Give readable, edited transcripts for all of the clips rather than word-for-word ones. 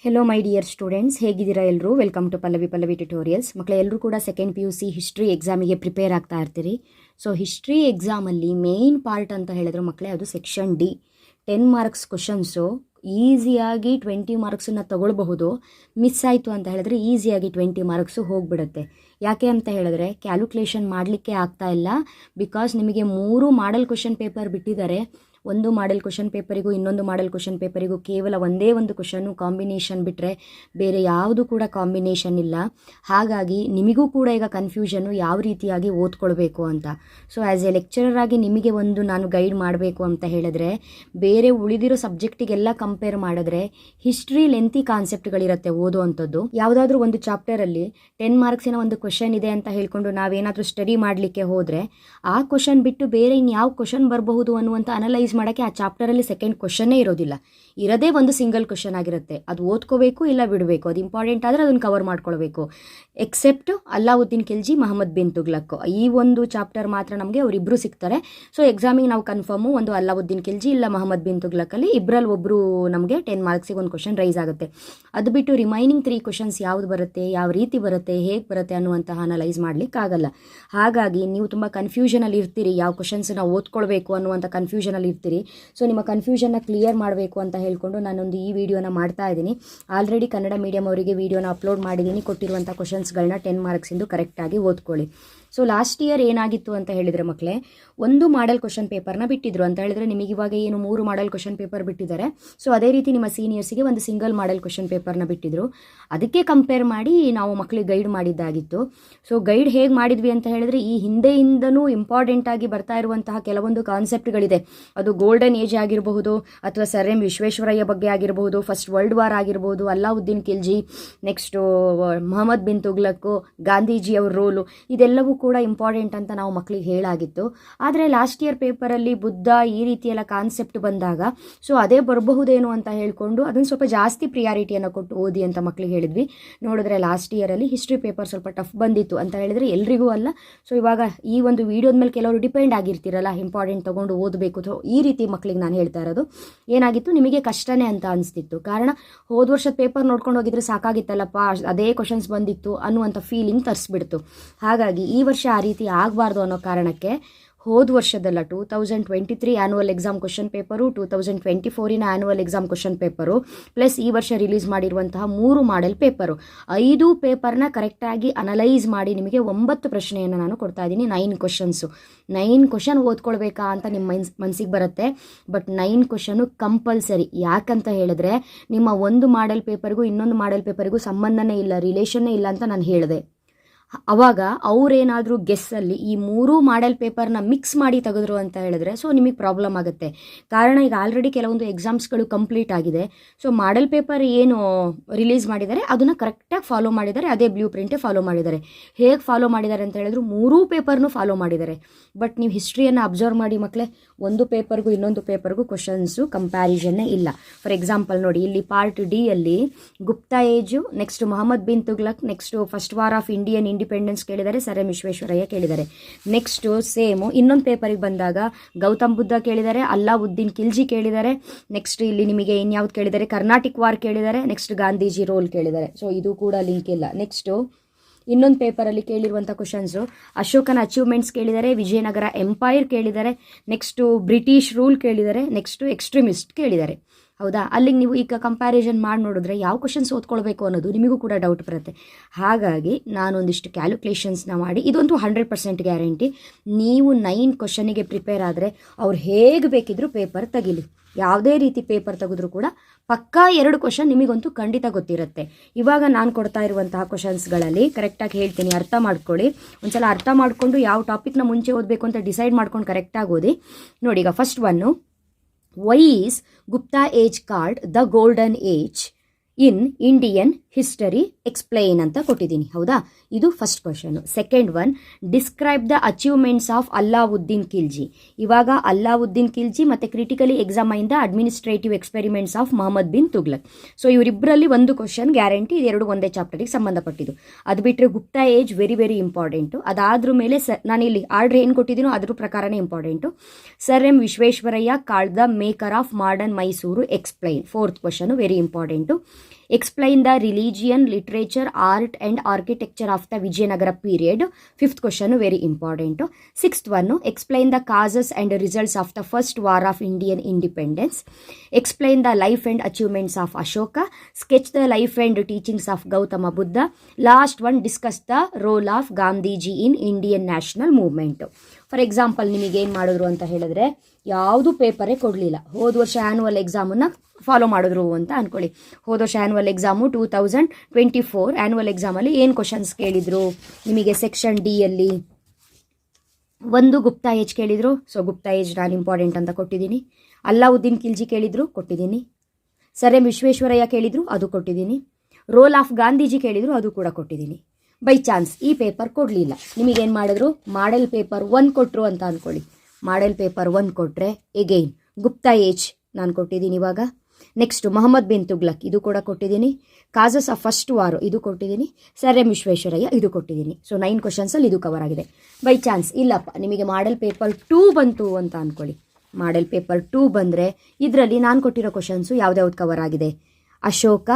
Hello my dear students, ಹೇಗಿದ್ದೀರಾ ಎಲ್ಲರೂ? Welcome to Pallavi tutorials. ಮಕ್ಕಳು ಎಲ್ಲರೂ ಕೂಡ ಸೆಕೆಂಡ್ PUC ಹಿಸ್ಟ್ರಿ ಎಕ್ಸಾಮಿಗೆ ಪ್ರಿಪೇರ್ ಆಗ್ತಾ ಇರ್ತೀರಿ. ಸೊ ಹಿಸ್ಟ್ರಿ ಎಕ್ಸಾಮಲ್ಲಿ ಮೇಯ್ನ್ ಪಾರ್ಟ್ ಅಂತ ಹೇಳಿದ್ರು ಮಕ್ಕಳೇ, ಅದು ಸೆಕ್ಷನ್ ಡಿ. 10 ಮಾರ್ಕ್ಸ್ ಕ್ವಶನ್ಸು ಈಸಿಯಾಗಿ 20 ಮಾರ್ಕ್ಸನ್ನು ತಗೊಳ್ಬಹುದು. ಮಿಸ್ ಆಯಿತು ಅಂತ ಹೇಳಿದ್ರೆ ಈಸಿಯಾಗಿ 20 ಮಾರ್ಕ್ಸು ಹೋಗಿಬಿಡುತ್ತೆ. ಯಾಕೆ ಅಂತ ಹೇಳಿದ್ರೆ ಕ್ಯಾಲ್ಕುಲೇಷನ್ ಮಾಡಲಿಕ್ಕೆ ಆಗ್ತಾ ಇಲ್ಲ. ಬಿಕಾಸ್ ನಿಮಗೆ 3 ಮಾಡೆಲ್ ಕ್ವಶನ್ ಪೇಪರ್ ಬಿಟ್ಟಿದ್ದಾರೆ. ಒಂದು ಮಾಡೆಲ್ ಕ್ವಶನ್ ಪೇಪರಿಗೂ ಇನ್ನೊಂದು ಮಾಡೆಲ್ ಕ್ವಶನ್ ಪೇಪರಿಗೂ ಕೇವಲ ಒಂದೇ ಒಂದು ಕ್ವಶನ್ನು ಕಾಂಬಿನೇಷನ್ ಬಿಟ್ಟರೆ ಬೇರೆ ಯಾವುದು ಕೂಡ ಕಾಂಬಿನೇಷನ್ ಇಲ್ಲ. ಹಾಗಾಗಿ ನಿಮಗೂ ಕೂಡ ಈಗ ಕನ್ಫ್ಯೂಷನ್ನು ಯಾವ ರೀತಿಯಾಗಿ ಓದ್ಕೊಳ್ಬೇಕು ಅಂತ. ಸೊ ಆ್ಯಸ್ ಎ ಲೆಕ್ಚರರ್ ಆಗಿ ನಿಮಗೆ ಒಂದು ನಾನು ಗೈಡ್ ಮಾಡಬೇಕು ಅಂತ ಹೇಳಿದ್ರೆ, ಬೇರೆ ಉಳಿದಿರೋ ಸಬ್ಜೆಕ್ಟಿಗೆಲ್ಲ ಕಂಪೇರ್ ಮಾಡಿದ್ರೆ ಹಿಸ್ಟ್ರಿ ಲೆಂತಿ ಕಾನ್ಸೆಪ್ಟ್ಗಳಿರುತ್ತೆ ಓದುವಂಥದ್ದು. ಯಾವುದಾದ್ರೂ ಒಂದು ಚಾಪ್ಟರಲ್ಲಿ 10 ಮಾರ್ಕ್ಸಿನ ಒಂದು ಕ್ವಶನ್ ಇದೆ ಅಂತ ಹೇಳ್ಕೊಂಡು ನಾವೇನಾದರೂ ಸ್ಟಡಿ ಮಾಡಲಿಕ್ಕೆ ಹೋದರೆ ಆ ಕ್ವಶನ್ ಬಿಟ್ಟು ಬೇರೆ ಇನ್ಯಾವ ಕ್ವಶನ್ ಬರಬಹುದು ಅನ್ನುವಂಥ ಅನಲೈಸ್ ಮಾಡೋಕ್ಕೆ ಆ ಚಾಪ್ಟರಲ್ಲಿ ಸೆಕೆಂಡ್ ಕ್ವಶನ್ನೇ ಇರೋದಿಲ್ಲ. ಇರೋದೇ ಒಂದು ಸಿಂಗಲ್ ಕ್ವಶನ್ ಆಗಿರುತ್ತೆ. ಅದು ಓದ್ಕೋಬೇಕು ಇಲ್ಲ ಬಿಡಬೇಕು. ಅದು ಇಂಪಾರ್ಟೆಂಟ್ ಆದರೆ ಅದನ್ನು ಕವರ್ ಮಾಡ್ಕೊಳ್ಬೇಕು. ಎಕ್ಸೆಪ್ಟ್ ಅಲ್ಲಾವುದ್ದೀನ್ ಖಿಲ್ಜಿ, ಮಹಮ್ಮದ್ ಬಿನ್ ತುಗ್ಲಕ್, ಈ ಒಂದು ಚಾಪ್ಟರ್ ಮಾತ್ರ ನಮಗೆ ಅವರಿಬ್ಬರು ಸಿಗ್ತಾರೆ. ಸೊ ಎಕ್ಸಾಮಿಗೆ ನಾವು ಕನ್ಫರ್ಮು ಒಂದು ಅಲ್ಲಾವುದ್ದೀನ್ ಖಿಲ್ಜಿ ಇಲ್ಲ ಮಹಮ್ಮದ್ ಬಿನ್ ತುಗ್ಲಕಲ್ಲಿ ಇಬ್ಬರಲ್ಲಿ ಒಬ್ಬರು ನಮಗೆ 10 ಮಾರ್ಕ್ಸಿಗೆ ಒಂದು ಕ್ವಶನ್ ರೈಸ್ ಆಗುತ್ತೆ. ಅದು ಬಿಟ್ಟು ರಿಮೈನಿಂಗ್ 3 ಕ್ವಶನ್ಸ್ ಯಾವುದು ಬರುತ್ತೆ, ಯಾವ ರೀತಿ ಬರುತ್ತೆ, ಹೇಗೆ ಬರುತ್ತೆ ಅನ್ನುವಂತಹ ಅನಲೈಸ್ ಮಾಡಲಿಕ್ಕಾಗಲ್ಲ. ಹಾಗಾಗಿ ನೀವು ತುಂಬ ಕನ್ಫ್ಯೂಷನಲ್ಲಿ ಇರ್ತೀರಿ, ಯಾವ ಕ್ವಶನ್ಸನ್ನ ಓದ್ಕೊಳ್ಬೇಕು ಅನ್ನುವಂಥ ಕನ್ಫ್ಯೂಷನಲ್ಲಿ ಇರ್ತೀರಿ. ಸೊ ನಿಮ್ಮ ಕನ್ಫ್ಯೂಷನ್ನ ಕ್ಲಿಯರ್ ಮಾಡಬೇಕು ಅಂತ ಹೇಳ್ಕೊಂಡು ನಾನೊಂದು ಈ ವಿಡಿಯೋನ ಮಾಡ್ತಾ ಇದ್ದೀನಿ. ಆಲ್ರೆಡಿ ಕನ್ನಡ ಮೀಡಿಯಂ ಅವರಿಗೆ ವಿಡಿಯೋನ ಅಪ್ಲೋಡ್ ಮಾಡಿದ್ದೀನಿ. ಕೊಟ್ಟಿರುವಂಥ ಕ್ವಶನ್ಸ್ಗಳನ್ನ 10 ಮಾರ್ಕ್ಸಿಂದು ಕರೆಕ್ಟಾಗಿ ಓದ್ಕೊಳ್ಳಿ. ಸೊ ಲಾಸ್ಟ್ ಇಯರ್ ಏನಾಗಿತ್ತು ಅಂತ ಹೇಳಿದರೆ ಮಕ್ಕಳೇ, ಒಂದು ಮಾಡೆಲ್ ಕ್ವಶನ್ ಪೇಪರ್ನ ಬಿಟ್ಟಿದ್ರು ಅಂತ ಹೇಳಿದ್ರೆ, ನಿಮಗೆ ಇವಾಗ ಏನು 3 ಮಾಡೆಲ್ ಕ್ವಶನ್ ಪೇಪರ್ ಬಿಟ್ಟಿದ್ದಾರೆ. ಸೊ ಅದೇ ರೀತಿ ನಿಮ್ಮ ಸೀನಿಯರ್ಸಿಗೆ ಒಂದು ಸಿಂಗಲ್ ಮಾಡೆಲ್ ಕ್ವಶನ್ ಪೇಪರ್ನ ಬಿಟ್ಟಿದ್ರು. ಅದಕ್ಕೆ ಕಂಪೇರ್ ಮಾಡಿ ನಾವು ಮಕ್ಕಳಿಗೆ ಗೈಡ್ ಮಾಡಿದ್ದಾಗಿತ್ತು. ಸೊ ಗೈಡ್ ಹೇಗೆ ಮಾಡಿದ್ವಿ ಅಂತ ಹೇಳಿದ್ರೆ, ಈ ಹಿಂದೆಯಿಂದನೂ ಇಂಪಾರ್ಟೆಂಟ್ ಆಗಿ ಬರ್ತಾ ಇರುವಂತಹ ಕೆಲವೊಂದು ಕಾನ್ಸೆಪ್ಟ್ಗಳಿದೆ. ಅದು ಗೋಲ್ಡನ್ ಏಜ್ ಆಗಿರಬಹುದು, ಅಥವಾ ಸರ್ ಎಂ ವಿಶ್ವೇಶ್ವರಯ್ಯ ಬಗ್ಗೆ ಆಗಿರಬಹುದು, ಫಸ್ಟ್ ವರ್ಲ್ಡ್ ವಾರ್ ಆಗಿರ್ಬೋದು, ಅಲ್ಲಾವುದ್ದೀನ್ ಖಿಲ್ಜಿ, ನೆಕ್ಸ್ಟು ಮಹಮ್ಮದ್ ಬಿನ್ ತುಗ್ಲಕ್, ಗಾಂಧೀಜಿ ಅವ್ರ ರೋಲು, ಇದೆಲ್ಲವೂ ಕೂಡ ಇಂಪಾರ್ಟೆಂಟ್ ಅಂತ ನಾವು ಮಕ್ಕಳಿಗೆ ಹೇಳಾಗಿತ್ತು. ಆದರೆ ಲಾಸ್ಟ್ ಇಯರ್ ಪೇಪರಲ್ಲಿ ಬುದ್ಧ ಈ ರೀತಿಯೆಲ್ಲ ಕಾನ್ಸೆಪ್ಟ್ ಬಂದಾಗ ಸೊ ಅದೇ ಬರಬಹುದೇನೋ ಅಂತ ಹೇಳ್ಕೊಂಡು ಅದನ್ನು ಸ್ವಲ್ಪ ಜಾಸ್ತಿ ಪ್ರಿಯಾರಿಟಿಯನ್ನು ಕೊಟ್ಟು ಓದಿ ಅಂತ ಮಕ್ಕಳಿಗೆ ಹೇಳಿದ್ವಿ. ನೋಡಿದ್ರೆ ಲಾಸ್ಟ್ ಇಯರಲ್ಲಿ ಹಿಸ್ಟ್ರಿ ಪೇಪರ್ ಸ್ವಲ್ಪ ಟಫ್ ಬಂದಿತ್ತು ಅಂತ ಹೇಳಿದರೆ ಎಲ್ರಿಗೂ ಅಲ್ಲ. ಸೊ ಇವಾಗ ಈ ಒಂದು ವಿಡಿಯೋದ ಮೇಲೆ ಕೆಲವರು ಡಿಪೆಂಡ್ ಆಗಿರ್ತೀರಲ್ಲ, ಇಂಪಾರ್ಟೆಂಟ್ ತೊಗೊಂಡು ಓದಬೇಕು. ಸೊ ಈ ರೀತಿ ಮಕ್ಕಳಿಗೆ ನಾನು ಹೇಳ್ತಾ ಇರೋದು, ಏನಾಗಿತ್ತು ನಿಮಗೆ ಕಷ್ಟನೇ ಅಂತ ಅನಿಸ್ತಿತ್ತು. ಕಾರಣ ಹೋದ ವರ್ಷದ ಪೇಪರ್ ನೋಡ್ಕೊಂಡು ಹೋಗಿದ್ರೆ ಸಾಕಾಗಿತ್ತಲ್ಲಪ್ಪ, ಅದೇ ಕ್ವಶನ್ಸ್ ಬಂದಿತ್ತು ಅನ್ನುವಂಥ ಫೀಲಿಂಗ್ ತರಿಸ್ಬಿಡ್ತು. ಹಾಗಾಗಿ ಈ ವರ್ಷ ಆ ರೀತಿ ಆಗಬಾರ್ದು ಅನ್ನೋ ಕಾರಣಕ್ಕೆ ಹೋದ ವರ್ಷದಲ್ಲ 2023 annual exam question paper, 2024 annual exam question paper, plus ಈ ವರ್ಷ ರಿಲೀಸ್ ಮಾಡಿರುವಂತಹ 3 ಮಾಡೆಲ್ ಪೇಪರು, 5 ಪೇಪರ್ನ ಕರೆಕ್ಟಾಗಿ ಅನಲೈಸ್ ಮಾಡಿ ನಿಮಗೆ 9 ಪ್ರಶ್ನೆಯನ್ನು ನಾನು ಕೊಡ್ತಾ ಇದ್ದೀನಿ. 9 ಕ್ವಶನ್ಸು 9 ಕ್ವಶನ್ ಓದ್ಕೊಳ್ಬೇಕಾ ಅಂತ ನಿಮ್ಮ ಮನಸ್ಸಿಗೆ ಬರುತ್ತೆ. But 9 question compulsory. ಯಾಕಂತ ಹೇಳಿದ್ರೆ ನಿಮ್ಮ ಒಂದು ಮಾಡೆಲ್ ಪೇಪರ್ಗೂ ಇನ್ನೊಂದು ಮಾಡೆಲ್ ಪೇಪರ್ಗೂ ಸಂಬಂಧನೇ ಇಲ್ಲ, ರಿಲೇಷನ್ನೇ ಇಲ್ಲ ಅಂತ ನಾನು ಹೇಳಿದೆ. ಅವಾಗ ಅವರೇನಾದರೂ ಗೆಸ್ಸಲ್ಲಿ ಈ 3 ಮಾಡೆಲ್ ಪೇಪರ್ನ ಮಿಕ್ಸ್ ಮಾಡಿ ತೆಗೆದ್ರು ಅಂತ ಹೇಳಿದ್ರೆ ಸೊ ನಿಮಗೆ ಪ್ರಾಬ್ಲಮ್ ಆಗುತ್ತೆ. ಕಾರಣ ಈಗ ಆಲ್ರೆಡಿ ಕೆಲವೊಂದು ಎಕ್ಸಾಮ್ಸ್ಗಳು ಕಂಪ್ಲೀಟ್ ಆಗಿದೆ. ಸೊ ಮಾಡೆಲ್ ಪೇಪರ್ ಏನು ರಿಲೀಸ್ ಮಾಡಿದ್ದಾರೆ ಅದನ್ನು ಕರೆಕ್ಟಾಗಿ ಫಾಲೋ ಮಾಡಿದ್ದಾರೆ, ಅದೇ ಬ್ಲೂ ಪ್ರಿಂಟೇ ಫಾಲೋ ಮಾಡಿದ್ದಾರೆ. ಹೇಗೆ ಫಾಲೋ ಮಾಡಿದ್ದಾರೆ ಅಂತ ಹೇಳಿದ್ರು 3 ಪೇಪರ್ನೂ ಫಾಲೋ ಮಾಡಿದ್ದಾರೆ. ಬಟ್ ನೀವು ಹಿಸ್ಟ್ರಿಯನ್ನು ಅಬ್ಸರ್ವ್ ಮಾಡಿ ಮಕ್ಕಳೇ, ಒಂದು ಪೇಪರ್ಗೂ ಇನ್ನೊಂದು ಪೇಪರ್ಗೂ ಕ್ವಶನ್ಸು ಕಂಪ್ಯಾರಿಸನ್ನೇ ಇಲ್ಲ. ಫಾರ್ ಎಕ್ಸಾಂಪಲ್ ನೋಡಿ, ಇಲ್ಲಿ ಪಾರ್ಟ್ ಡಿ ಅಲ್ಲಿ Gupta age, next Mohammad bin Tughlaq, next first war of Indian independence ಕೇಳಿದ್ದಾರೆ, ಸರ್ ಎಂ ವಿಶ್ವೇಶ್ವರಯ್ಯ ಕೇಳಿದ್ದಾರೆ. ನೆಕ್ಸ್ಟು ಸೇಮು ಇನ್ನೊಂದು ಪೇಪರಿಗೆ ಬಂದಾಗ ಗೌತಮ್ ಬುದ್ಧ ಕೇಳಿದ್ದಾರೆ, ಅಲ್ಲಾವುದ್ದೀನ್ ಖಿಲ್ಜಿ ಕೇಳಿದ್ದಾರೆ, ನೆಕ್ಸ್ಟ್ ಇಲ್ಲಿ ನಿಮಗೆ ಇನ್ಯಾವ್ದು ಕೇಳಿದ್ದಾರೆ, ಕರ್ನಾಟಿಕ್ ವಾರ್ ಕೇಳಿದ್ದಾರೆ, ನೆಕ್ಸ್ಟ್ ಗಾಂಧೀಜಿ ರೋಲ್ ಕೇಳಿದ್ದಾರೆ. ಸೊ ಇದು ಕೂಡ ಲಿಂಕ್ ಇಲ್ಲ. ನೆಕ್ಸ್ಟು ಇನ್ನೊಂದು ಪೇಪರಲ್ಲಿ ಕೇಳಿರುವಂಥ ಕ್ವಶನ್ಸು ಅಶೋಕನ ಅಚೀವ್ಮೆಂಟ್ಸ್ ಕೇಳಿದ್ದಾರೆ, ವಿಜಯನಗರ ಎಂಪೈರ್ ಕೇಳಿದ್ದಾರೆ, ನೆಕ್ಸ್ಟು ಬ್ರಿಟಿಷ್ ರೂಲ್ ಕೇಳಿದ್ದಾರೆ, ನೆಕ್ಸ್ಟು ಎಕ್ಸ್ಟ್ರೀಮಿಸ್ಟ್ ಕೇಳಿದ್ದಾರೆ. ಹೌದಾ? ಅಲ್ಲಿಗೆ ನೀವು ಈಗ ಕಂಪ್ಯಾರಿಸನ್ ಮಾಡಿ ನೋಡಿದ್ರೆ ಯಾವ ಕ್ವಶನ್ಸ್ ಓದ್ಕೊಳ್ಬೇಕು ಅನ್ನೋದು ನಿಮಗೂ ಕೂಡ ಡೌಟ್ ಬರುತ್ತೆ. ಹಾಗಾಗಿ ನಾನೊಂದಿಷ್ಟು ಕ್ಯಾಲ್ಕುಲೇಷನ್ಸ್ನ ಮಾಡಿ, ಇದಂತೂ 100% ಗ್ಯಾರಂಟಿ. ನೀವು 9 ಕ್ವಶನಿಗೆ ಪ್ರಿಪೇರ್ ಆದರೆ ಅವ್ರು ಹೇಗೆ ಬೇಕಿದ್ರೂ ಪೇಪರ್ ತೆಗಿಲಿ, ಯಾವುದೇ ರೀತಿ ಪೇಪರ್ ತೆಗೆದ್ರೂ ಕೂಡ ಪಕ್ಕಾ 2 ಕ್ವಶನ್ ನಿಮಗಂತೂ ಖಂಡಿತ ಗೊತ್ತಿರುತ್ತೆ. ಇವಾಗ ನಾನು ಕೊಡ್ತಾ ಇರುವಂತಹ ಕ್ವಶನ್ಸ್ಗಳಲ್ಲಿ ಕರೆಕ್ಟಾಗಿ ಹೇಳ್ತೀನಿ, ಅರ್ಥ ಮಾಡ್ಕೊಳ್ಳಿ. ಒಂದ್ಸಲ ಅರ್ಥ ಮಾಡಿಕೊಂಡು ಯಾವ ಟಾಪಿಕ್ನ ಮುಂಚೆ ಓದಬೇಕು ಅಂತ ಡಿಸೈಡ್ ಮಾಡ್ಕೊಂಡು ಕರೆಕ್ಟಾಗಿ ಓದಿ. ನೋಡಿ, ಈಗ first one, why is Gupta age called the golden age in Indian history explain ಅಂತ ಕೊಟ್ಟಿದ್ದೀನಿ. ಹೌದಾ? ಇದು first question. Second one, describe the achievements of Alauddin Khilji. ಇವಾಗ ಅಲ್ಲಾವುದ್ದೀನ್ ಖಿಲ್ಜಿ ಮತ್ತು critically examine the administrative experiments of Muhammad bin Tughlaq. So ಇವರಿಬ್ಬರಲ್ಲಿ ಒಂದು ಕ್ವಶನ್ ಗ್ಯಾರಂಟಿ, ಇದೆರಡು ಒಂದೇ ಚಾಪ್ಟರಿಗೆ ಸಂಬಂಧಪಟ್ಟಿದ್ದು. ಅದು ಬಿಟ್ಟರೆ Gupta age very very important. ಅದಾದ್ರ ಮೇಲೆ ನಾನು ಇಲ್ಲಿ ಆರ್ಡ್ರ್ ಏನು ಕೊಟ್ಟಿದ್ದೀನೋ ಅದ್ರ ಪ್ರಕಾರನೇ important. Sir M Visvesvaraya called the maker of modern Mysuru explain, 4th question very important. Explain the religion, literature, art and architecture of the Vijayanagara period. 5th question very important. 6th one, explain the causes and results of the first war of Indian independence. Explain the life and achievements of Ashoka. Sketch the life and teachings of Gautama Buddha. Last one, discuss the role of Gandhiji in Indian national movement. For example ನಿಮಗೇನು ಮಾಡಿದ್ರು ಅಂತ ಹೇಳಿದ್ರೆ, ಯಾವುದು ಪೇಪರೇ ಕೊಡಲಿಲ್ಲ. ಹೋದ ವರ್ಷ annual ಎಕ್ಸಾಮನ್ನು follow ಮಾಡಿದ್ರು ಅಂತ ಅಂದ್ಕೊಳ್ಳಿ. ಹೋದ ವರ್ಷ ಆ್ಯನ್ಯುವಲ್ ಎಕ್ಸಾಮು 2024 ಆ್ಯನ್ಯುವಲ್ ಎಕ್ಸಾಮಲ್ಲಿ ಏನು ಕ್ವಶನ್ಸ್ ಕೇಳಿದರು ನಿಮಗೆ ಸೆಕ್ಷನ್ ಡಿಯಲ್ಲಿ? ಒಂದು ಗುಪ್ತಾ ಏಜ್ ಕೇಳಿದರು. ಸೊ ಗುಪ್ತಾ ಏಜ್ ನಾನು ಇಂಪಾರ್ಟೆಂಟ್ ಅಂತ ಕೊಟ್ಟಿದ್ದೀನಿ. ಅಲ್ಲಾವುದ್ದೀನ್ ಖಿಲ್ಜಿ ಕೇಳಿದರು, ಕೊಟ್ಟಿದ್ದೀನಿ. ಸರ್ ಎಂ ವಿಶ್ವೇಶ್ವರಯ್ಯ ಕೇಳಿದರು, ಅದು ಕೊಟ್ಟಿದ್ದೀನಿ. ರೋಲ್ ಆಫ್ ಗಾಂಧೀಜಿ ಕೇಳಿದರು, ಅದು ಕೂಡ ಕೊಟ್ಟಿದ್ದೀನಿ. ಬೈ ಚಾನ್ಸ್ ಈ ಪೇಪರ್ ಕೊಡಲಿಲ್ಲ, ನಿಮಗೇನು ಮಾಡಿದ್ರು, ಮಾಡೆಲ್ ಪೇಪರ್ 1 ಕೊಟ್ಟರು ಅಂತ ಅಂದ್ಕೊಳ್ಳಿ. ಮಾಡೆಲ್ ಪೇಪರ್ 1 ಕೊಟ್ಟರೆ ಎಗೈನ್ ಗುಪ್ತಾ ಏಜ್ ನಾನು ಕೊಟ್ಟಿದ್ದೀನಿ ಇವಾಗ. ನೆಕ್ಸ್ಟ್ ಮೊಹಮ್ಮದ್ ಬಿನ್ ತುಗ್ಲಕ್, ಇದು ಕೂಡ ಕೊಟ್ಟಿದ್ದೀನಿ. ಕಾಸಸ್ ಆಫ್ ಫಸ್ಟ್ ವಾರ್, ಇದು ಕೊಟ್ಟಿದ್ದೀನಿ. ಸರ್ ಎಂ ವಿಶ್ವೇಶ್ವರಯ್ಯ, ಇದು ಕೊಟ್ಟಿದ್ದೀನಿ. ಸೊ 9 ಕ್ವಶನ್ಸಲ್ಲಿ ಇದು ಕವರ್ ಆಗಿದೆ. ಬೈ ಚಾನ್ಸ್ ಇಲ್ಲಪ್ಪ ನಿಮಗೆ ಮಾಡೆಲ್ ಪೇಪರ್ 2 ಬಂತು ಅಂತ ಅಂದ್ಕೊಳ್ಳಿ. ಮಾಡೆಲ್ ಪೇಪರ್ 2 ಬಂದರೆ ಇದರಲ್ಲಿ ನಾನು ಕೊಟ್ಟಿರೋ ಕ್ವಶನ್ಸು ಯಾವ್ದ್ಯಾವ್ದು ಕವರ್ ಆಗಿದೆ? ಅಶೋಕ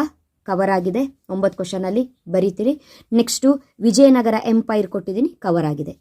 ಕವರ್ ಆಗಿದೆ, 9 ಕ್ವಶನಲ್ಲಿ ಬರೀತೀರಿ. ನೆಕ್ಸ್ಟು ವಿಜಯನಗರ ಎಂಪೈರ್ ಕೊಟ್ಟಿದ್ದೀನಿ, ಕವರ್ ಆಗಿದೆ.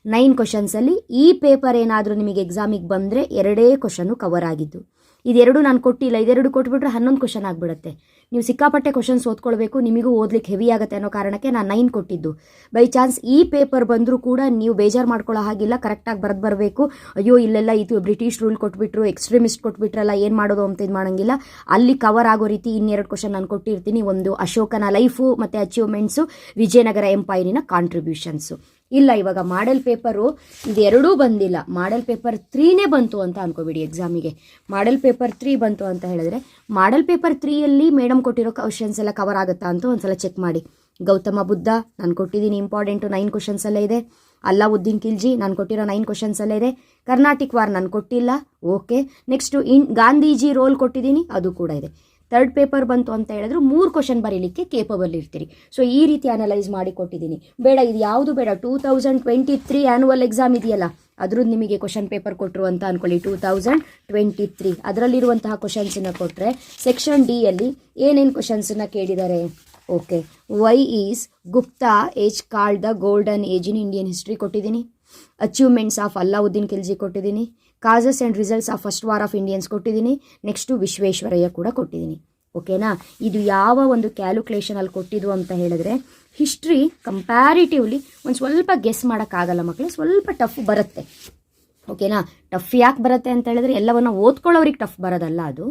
9 ಕ್ವಶನ್ಸಲ್ಲಿ ಈ ಪೇಪರ್ ಏನಾದರೂ ನಿಮಗೆ ಎಕ್ಸಾಮಿಗೆ ಬಂದರೆ 2 ಕ್ವಶನು ಕವರ್ ಆಗಿದ್ದು. ಇದೆರಡು ನಾನು ಕೊಟ್ಟಿಲ್ಲ, ಇದೆರಡು ಕೊಟ್ಬಿಟ್ರೆ 11 ಕ್ವಶನ್ ಆಗಿಬಿಡುತ್ತೆ. ನೀವು ಸಿಕ್ಕಾಪಟ್ಟೆ ಕ್ವಶನ್ಸ್ ಓದ್ಕೊಳ್ಬೇಕು, ನಿಮಗೂ ಓದ್ಲಿಕ್ಕೆ ಹೆವಿ ಆಗುತ್ತೆ ಅನ್ನೋ ಕಾರಣಕ್ಕೆ ನಾನು 9 ಕೊಟ್ಟಿದ್ದು. ಬೈ ಚಾನ್ಸ್ ಈ ಪೇಪರ್ ಬಂದರೂ ಕೂಡ ನೀವು ಬೇಜಾರು ಮಾಡ್ಕೊಳ್ಳೋ ಹಾಗಿಲ್ಲ, ಕರೆಕ್ಟಾಗಿ ಬರೆದು ಬರಬೇಕು. ಅಯ್ಯೋ ಇಲ್ಲೆಲ್ಲ ಇದು ಬ್ರಿಟಿಷ್ ರೂಲ್ ಕೊಟ್ಬಿಟ್ರು, ಎಕ್ಸ್ಟ್ರೀಮಿಸ್ಟ್ ಕೊಟ್ಬಿಟ್ರಲ್ಲ, ಏನು ಮಾಡೋದು ಅಂತ ಇದು ಮಾಡೋಂಗಿಲ್ಲ. ಅಲ್ಲಿ ಕವರ್ ಆಗೋ ರೀತಿ 2 ಕ್ವಶನ್ ನಾನು ಕೊಟ್ಟಿರ್ತೀನಿ. ಒಂದು ಅಶೋಕನ ಲೈಫು ಮತ್ತು ಅಚೀವ್ಮೆಂಟ್ಸು, ವಿಜಯನಗರ ಎಂಪೈರಿನ ಕಾಂಟ್ರಿಬ್ಯೂಷನ್ಸು. ಇಲ್ಲ ಇವಾಗ ಮಾಡೆಲ್ ಪೇಪರು ಇದೆರಡೂ ಬಂದಿಲ್ಲ, ಮಾಡೆಲ್ ಪೇಪರ್ 3ನೇ ಬಂತು ಅಂತ ಅನ್ಕೋಬಿಡಿ ಎಕ್ಸಾಮಿಗೆ. ಮಾಡೆಲ್ ಪೇಪರ್ 3 ಬಂತು ಅಂತ ಹೇಳಿದ್ರೆ ಮಾಡೆಲ್ ಪೇಪರ್ 3ಯಲ್ಲಿ ಮೇಡಮ್ ಕೊಟ್ಟಿರೋ ಕ್ವಶನ್ಸ್ ಎಲ್ಲ ಕವರ್ ಆಗುತ್ತಾ ಅಂತ ಒಂದ್ಸಲ ಚೆಕ್ ಮಾಡಿ. ಗೌತಮ ಬುದ್ಧ ನಾನು ಕೊಟ್ಟಿದ್ದೀನಿ, ಇಂಪಾರ್ಟೆಂಟು 9 ಕ್ವಶನ್ಸಲ್ಲೇ ಇದೆ. ಅಲ್ಲಾವುದ್ದೀನ್ ಖಿಲ್ಜಿ ನಾನು ಕೊಟ್ಟಿರೋ 9 ಕ್ವಶನ್ಸಲ್ಲೇ ಇದೆ. ಕರ್ನಾಟಿಕ್ ವಾರ್ ನಾನು ಕೊಟ್ಟಿಲ್ಲ, ಓಕೆ. ನೆಕ್ಸ್ಟು ಗಾಂಧೀಜಿ ರೋಲ್ ಕೊಟ್ಟಿದ್ದೀನಿ, ಅದು ಕೂಡ ಇದೆ. 3rd ಪೇಪರ್ ಬಂತು ಅಂತ ಹೇಳಿದ್ರು 3 ಕ್ವಶನ್ ಬರೀಲಿಕ್ಕೆ ಕೇಪಬಲ್ ಇರ್ತೀರಿ. ಸೊ ಈ ರೀತಿ ಅನಲೈಸ್ ಮಾಡಿ ಕೊಟ್ಟಿದ್ದೀನಿ. ಬೇಡ ಇದು ಯಾವುದು ಬೇಡ, 2023 ಆ್ಯನ್ಯುವಲ್ ಎಕ್ಸಾಮ್ ಇದೆಯಲ್ಲ ಅದ್ರದ್ದು ನಿಮಗೆ ಕ್ವಶನ್ ಪೇಪರ್ ಕೊಟ್ಟರು ಅಂತ ಅಂದ್ಕೊಳ್ಳಿ. 2023 ಅದರಲ್ಲಿರುವಂತಹ ಕ್ವಶನ್ಸನ್ನು ಕೊಟ್ಟರೆ ಸೆಕ್ಷನ್ ಡಿಯಲ್ಲಿ ಏನೇನು ಕ್ವಶನ್ಸನ್ನು ಕೇಳಿದ್ದಾರೆ? Okay, why is Gupta age called the golden age in Indian history ಕೊಟ್ಟಿದ್ದೀನಿ. ಅಚೀವ್ಮೆಂಟ್ಸ್ ಆಫ್ ಅಲ್ಲಾವುದ್ದೀನ್ ಖಿಲ್ಜಿ ಕೊಟ್ಟಿದ್ದೀನಿ. Causes and results of first war of Indians ಕೊಟ್ಟಿದ್ದೀನಿ. ನೆಕ್ಸ್ಟು ವಿಶ್ವೇಶ್ವರಯ್ಯ ಕೂಡ ಕೊಟ್ಟಿದ್ದೀನಿ. ಓಕೆನಾ? ಇದು ಯಾವ ಒಂದು ಕ್ಯಾಲ್ಕುಲೇಷನಲ್ಲಿ ಕೊಟ್ಟಿದ್ದು ಅಂತ ಹೇಳಿದ್ರೆ ಹಿಸ್ಟ್ರಿ ಕಂಪ್ಯಾರಿಟಿವ್ಲಿ ಒಂದು ಸ್ವಲ್ಪ ಗೆಸ್ ಮಾಡೋಕ್ಕಾಗಲ್ಲ ಮಕ್ಕಳೇ, ಸ್ವಲ್ಪ ಟಫ್ ಬರುತ್ತೆ. ಓಕೆನಾ? ಟಫ್ ಯಾಕೆ ಬರುತ್ತೆ ಅಂತ ಹೇಳಿದ್ರೆ ಎಲ್ಲವನ್ನು ಓದ್ಕೊಳ್ಳೋರಿಗೆ ಟಫ್ ಬರೋದಲ್ಲ, ಅದು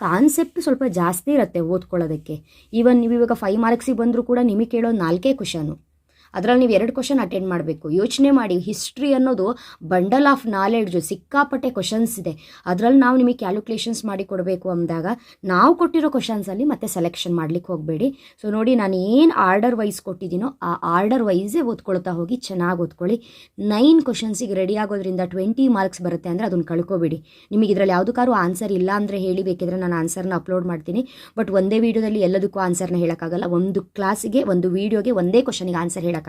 ಕಾನ್ಸೆಪ್ಟ್ ಸ್ವಲ್ಪ ಜಾಸ್ತಿ ಇರುತ್ತೆ ಓದ್ಕೊಳ್ಳೋದಕ್ಕೆ. ಈವನ್ ನೀವು ಇವಾಗ 5 ಮಾರ್ಕ್ಸಿಗೆ ಬಂದರೂ ಕೂಡ ನಿಮಗೆ ಕೇಳೋ 4 ಕ್ವಶನು, ಅದರಲ್ಲಿ ನೀವು 2 ಕ್ವಶನ್ ಅಟೆಂಡ್ ಮಾಡಬೇಕು. ಯೋಚನೆ ಮಾಡಿ, ಹಿಸ್ಟ್ರಿ ಅನ್ನೋದು ಬಂಡಲ್ ಆಫ್ ನಾಲೆಡ್ಜು, ಸಿಕ್ಕಾಪಟ್ಟೆ ಕ್ವಶನ್ಸ್ ಇದೆ. ಅದರಲ್ಲಿ ನಾವು ನಿಮಗೆ ಕ್ಯಾಲ್ಕುಲೇಷನ್ಸ್ ಮಾಡಿ ಕೊಡಬೇಕು ಅಂದಾಗ ನಾವು ಕೊಟ್ಟಿರೋ ಕ್ವಶನ್ಸಲ್ಲಿ ಮತ್ತೆ ಸೆಲೆಕ್ಷನ್ ಮಾಡ್ಲಿಕ್ಕೆ ಹೋಗಬೇಡಿ. ಸೊ ನೋಡಿ, ನಾನು ಏನು ಆರ್ಡರ್ ವೈಸ್ ಕೊಟ್ಟಿದ್ದೀನೋ ಆ ಆರ್ಡರ್ ವೈಸೇ ಓದ್ಕೊಳ್ತಾ ಹೋಗಿ, ಚೆನ್ನಾಗಿ ಓದ್ಕೊಳ್ಳಿ. 9 ಕ್ವಶನ್ಸಿಗೆ ರೆಡಿ ಆಗೋದ್ರಿಂದ 20 ಮಾರ್ಕ್ಸ್ ಬರುತ್ತೆ ಅಂದರೆ ಅದನ್ನು ಕಳ್ಕೊಬೇಡಿ. ನಿಮಗೆ ಇದರಲ್ಲಿ ಯಾವುದಕ್ಕಾದ್ರೂ ಆನ್ಸರ್ ಇಲ್ಲ ಅಂದರೆ ಹೇಳಿ, ಬೇಕಿದ್ರೆ ನಾನು ಆನ್ಸರ್ನ ಅಪ್ಲೋಡ್ ಮಾಡ್ತೀನಿ. ಬಟ್ ಒಂದೇ ವೀಡಿಯೋದಲ್ಲಿ ಎಲ್ಲದಕ್ಕೂ ಆನ್ಸರ್ನ ಹೇಳೋಕ್ಕಾಗಲ್ಲ. ಒಂದು ಕ್ಲಾಸಿಗೆ, ಒಂದು ವೀಡಿಯೋಗೆ ಒಂದೇ ಕ್ವಶನಿಗೆ ಆನ್ಸರ್ ಹೇಳೋಕ್ಕಾಗುತ್ತೆ.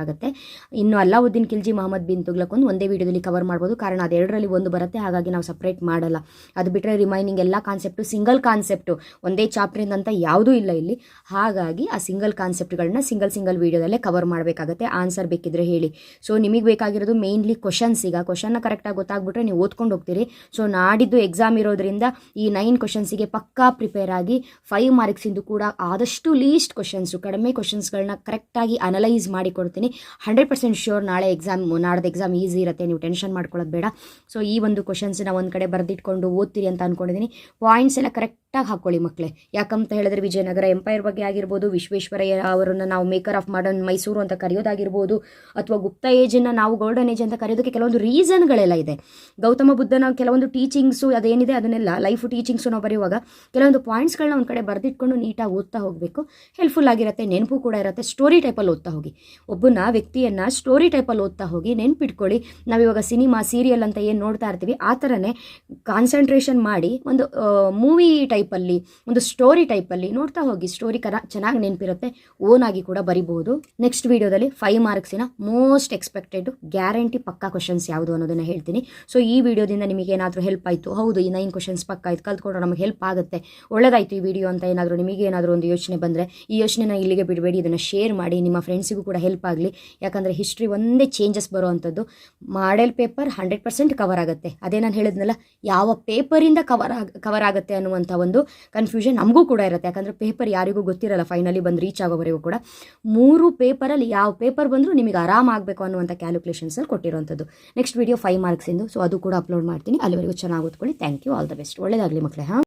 ಇನ್ನು ಅಲ್ಲಾವುದ್ದೀನ್ ಖಿಲ್ಜಿ, ಮೊಹಮ್ಮದ್ ಬಿನ್ ತುಗ್ಲಕ್ ಒಂದೇ ವಿಡಿಯೋದಲ್ಲಿ ಕವರ್ ಮಾಡ್ಬೋದು, ಕಾರಣ ಅದೆರಡರಲ್ಲಿ ಒಂದು ಬರುತ್ತೆ, ಹಾಗಾಗಿ ನಾವು ಸಪ್ರೇಟ್ ಮಾಡಲ್ಲ. ಅದು ಬಿಟ್ಟರೆ ರಿಮೈನಿಂಗ್ ಎಲ್ಲ ಕಾನ್ಸೆಪ್ಟು ಸಿಂಗಲ್ ಕಾನ್ಸೆಪ್ಟು, ಒಂದೇ ಚಾಪ್ಟ್ರಿಂದ ಅಂತ ಯಾವುದೂ ಇಲ್ಲ ಇಲ್ಲಿ. ಹಾಗಾಗಿ ಆ ಸಿಂಗಲ್ ಕಾನ್ಸೆಪ್ಟ್ಗಳನ್ನ ಸಿಂಗಲ್ ವಿಡಿಯೋದಲ್ಲೇ ಕವರ್ ಮಾಡಬೇಕಾಗುತ್ತೆ. ಆನ್ಸರ್ ಬೇಕಿದ್ರೆ ಹೇಳಿ. ಸೊ ನಿಮಗೆ ಬೇಕಾಗಿರೋದು ಮೇನ್ಲಿ ಕ್ವಶನ್ಸ್. ಈಗ ಕ್ವಶನ್ನ ಕರೆಕ್ಟಾಗಿ ಗೊತ್ತಾಗ್ಬಿಟ್ರೆ ನೀವು ಓದ್ಕೊಂಡು ಹೋಗ್ತೀರಿ. ಸೊ ನಾಡಿದ್ದು ಎಕ್ಸಾಮ್ ಇರೋದ್ರಿಂದ ಈ 9 ಕ್ವಶನ್ಸಿಗೆ ಪಕ್ಕಾ ಪ್ರಿಪೇರ್ ಆಗಿ 5 ಮಾರ್ಕ್ಸಿಂದು ಕೂಡ ಆದಷ್ಟು ಲೀಸ್ಟ್ ಕ್ವಶನ್ಸು, ಕಡಿಮೆ ಕ್ವಶನ್ಸ್ಗಳನ್ನ ಕರೆಕ್ಟಾಗಿ ಅನಲೈಸ್ ಮಾಡಿ ಕೊಡ್ತೀನಿ. 100% ಶ್ಯೂರ್ ನಾಡ್ದು ಎಕ್ಸಾಮ್ ಈಸಿ ಇರುತ್ತೆ, ನೀವು ಟೆನ್ಷನ್ ಮಾಡ್ಕೊಳ್ಳೋದು ಬೇಡ. ಸೊ ಈ ಒಂದು ಕ್ವಶನ್ಸ್ನ ಒಂದು ಕಡೆ ಬರೆದಿಟ್ಕೊಂಡು ಓದ್ತೀರಿ ಅಂತ ಅಂದ್ಕೊಂಡಿದ್ದೀನಿ. ಪಾಯಿಂಟ್ಸ್ ಎಲ್ಲ ಕರೆಕ್ಟಾಗಿ ಹಾಕ್ಕೊಳ್ಳಿ ಮಕ್ಕಳೇ. ಯಾಕಂತ ಹೇಳಿದ್ರೆ ವಿಜಯನಗರ ಎಂಪೈರ್ ಬಗ್ಗೆ ಆಗಿರ್ಬೋದು, ವಿಶ್ವೇಶ್ವರಯ್ಯ ಅವರನ್ನು ನಾವು ಮೇಕರ್ ಆಫ್ ಮಾಡರ್ನ್ ಮೈಸೂರು ಅಂತ ಕರೆಯೋದಾಗಿರ್ಬೋದು, ಅಥವಾ ಗುಪ್ತಾ ಏಜನ್ನು ನಾವು ಗೋಲ್ಡನ್ ಏಜ್ ಅಂತ ಕರೆಯೋದಕ್ಕೆ ಕೆಲವೊಂದು ರೀಸನ್ಗಳೆಲ್ಲ ಇದೆ. ಗೌತಮ ಬುದ್ಧನ ಕೆಲವೊಂದು ಟೀಚಿಂಗ್ಸು ಅದೇನಿದೆ ಅದನ್ನೆಲ್ಲ ಲೈಫ್ ಟೀಚಿಂಗ್ಸು ನಾವು ಬರೆಯುವಾಗ ಕೆಲವೊಂದು ಪಾಯಿಂಟ್ಸ್ಗಳನ್ನ ಒಂದು ಕಡೆ ಬರೆದಿಟ್ಕೊಂಡು ನೀಟಾಗಿ ಓದ್ತಾ ಹೋಗಬೇಕು. ಹೆಲ್ಪ್ಫುಲ್ ಆಗಿರುತ್ತೆ, ನೆನಪು ಕೂಡ ಇರುತ್ತೆ. ಸ್ಟೋರಿ ಟೈಪಲ್ಲಿ ಓದ್ತಾ ಹೋಗಿ, ಒಬ್ಬನ ವ್ಯಕ್ತಿಯನ್ನು ಸ್ಟೋರಿ ಟೈಪಲ್ಲಿ ಓದ್ತಾ ಹೋಗಿ. ನೆನ್ಪಿಟ್ಕೊಳ್ಳಿ, ನಾವಿವಾಗ ಸಿನಿಮಾ, ಸೀರಿಯಲ್ ಅಂತ ಏನು ನೋಡ್ತಾ ಇರ್ತೀವಿ ಆ ಥರನೇ ಕಾನ್ಸಂಟ್ರೇಷನ್ ಮಾಡಿ ಒಂದು ಮೂವಿ ಟೈಪ್ ಟೈಪಲ್ಲಿ, ಒಂದು ಸ್ಟೋರಿ ಟೈಪಲ್ಲಿ ನೋಡ್ತಾ ಹೋಗಿ. ಸ್ಟೋರಿ ಚೆನ್ನಾಗಿ ನೆನಪಿರುತ್ತೆ, ಓನ್ ಆಗಿ ಕೂಡ ಬರಿಬಹುದು. ನೆಕ್ಸ್ಟ್ ವಿಡಿಯೋದಲ್ಲಿ 5 ಮಾರ್ಕ್ಸಿನ ಮೋಸ್ಟ್ ಎಕ್ಸ್ಪೆಕ್ಟೆಡ್ ಗ್ಯಾರಂಟಿ ಪಕ್ಕಾ ಕ್ವಶನ್ಸ್ ಯಾವುದು ಅನ್ನೋದನ್ನು ಹೇಳ್ತೀನಿ. ಸೊ ಈ ವಿಡಿಯೋದಿಂದ ನಿಮಗೆ ಏನಾದರೂ ಹೆಲ್ಪ್ ಆಯಿತು, ಹೌದು ಈ 9 ಕ್ವಶನ್ಸ್ ಪಕ್ಕ ಆಯ್ತು, ಕಲ್ತ್ಕೊಂಡ್ರೆ ನಮಗೆ ಹೆಲ್ಪ್ ಆಗುತ್ತೆ, ಒಳ್ಳೆದಾಯಿತು ಈ ವಿಡಿಯೋ ಅಂತ ಏನಾದರೂ ನಿಮಗೆ ಏನಾದರೂ ಒಂದು ಯೋಚನೆ ಬಂದರೆ ಈ ಯೋಚನೆನ ಇಲ್ಲಿಗೆ ಬಿಡಬೇಡಿ, ಇದನ್ನು ಶೇರ್ ಮಾಡಿ, ನಿಮ್ಮ ಫ್ರೆಂಡ್ಸಿಗೂ ಕೂಡ ಹೆಲ್ಪ್ ಆಗಲಿ. ಯಾಕಂದರೆ ಹಿಸ್ಟ್ರಿ ಒಂದೇ ಚೇಂಜಸ್ ಬರೋ ಅಂಥದ್ದು. ಮಾಡೆಲ್ ಪೇಪರ್ 100% ಕವರ್ ಆಗುತ್ತೆ. ಅದೇ ನಾನು ಹೇಳಿದ್ನಲ್ಲ, ಯಾವ ಪೇಪರಿಂದ ಕವರ್ ಆಗುತ್ತೆ ಅನ್ನುವಂಥ ಒಂದು ಕನ್ಫ್ಯೂಷನ್ ನಮಗೂ ಕೂಡ ಇರುತ್ತೆ. ಯಾಕಂದರೆ ಪೇಪರ್ ಯಾರಿಗೂ ಗೊತ್ತಿರಲ್ಲ ಫೈನಲಿ ಬಂದು ರೀಚ್ ಆಗೋವರೆಗೂ ಕೂಡ. 3 ಪೇಪರಲ್ಲಿ ಯಾವ ಪೇಪರ್ ಬಂದರೂ ನಿಮಗೆ ಆರಾಮಾಗಬೇಕು ಅನ್ನುವಂಥ ಕ್ಯಾಲ್ಕುಲೇಷನ್ಸಲ್ಲಿ ಕೊಟ್ಟಿರುವಂಥದ್ದು. ನೆಕ್ಸ್ಟ್ ವಿಡಿಯೋ 5 ಮಾರ್ಕ್ಸಿಂದು, ಸೊ ಅದು ಕೂಡ ಅಪ್ಲೋಡ್ ಮಾಡ್ತೀನಿ. ಅಲ್ಲಿವರೆಗೂ ಚೆನ್ನಾಗಿ ಓದ್ಕೊಳ್ಳಿ. Thank you, all the best. ಒಳ್ಳೆಯದಾಗಲಿ ಮಕ್ಕಳೇ. ಹಾಂ.